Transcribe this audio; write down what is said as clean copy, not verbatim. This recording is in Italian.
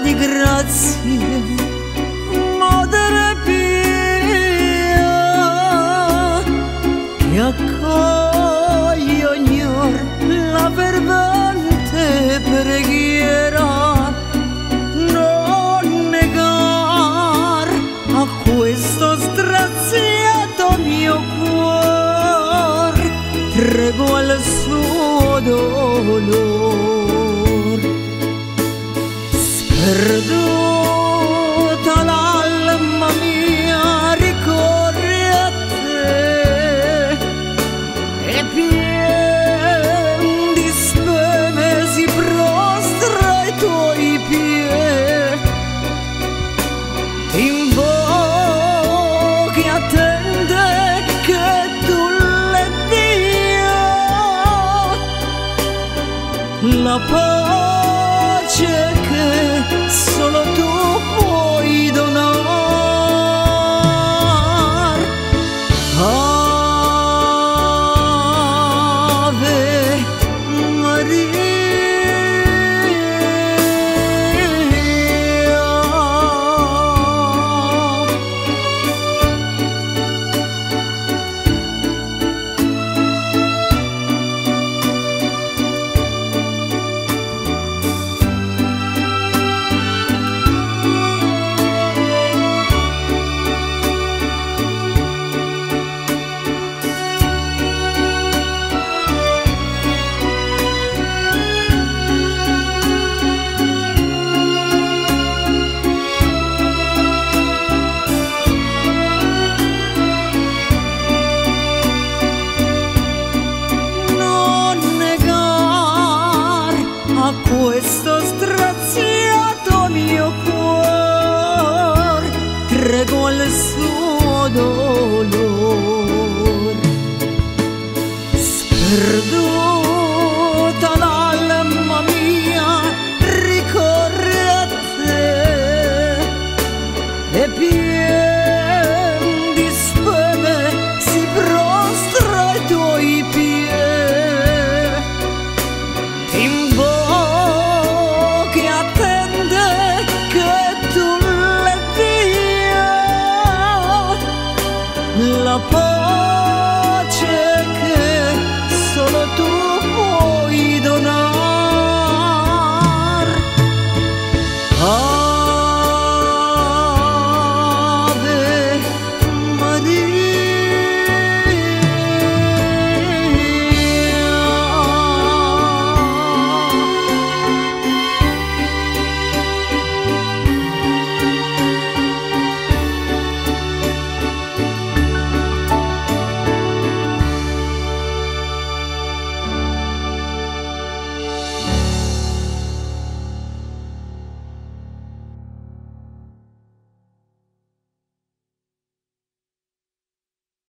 di grazie, Madre Pia, che accoglie ognor la fervente preghiera. Non negar a questo straziato mio cuor tregua al suo dolor. Sperduta l'alma mia ricorre a te e pien di speme si prostra ai tuoi piedi. Ti invochi e attende che tu le dia la pace che solo tu puoi donar. Ave Maria. A questo straziato mio cuor tregua il suo dolor. Sperduto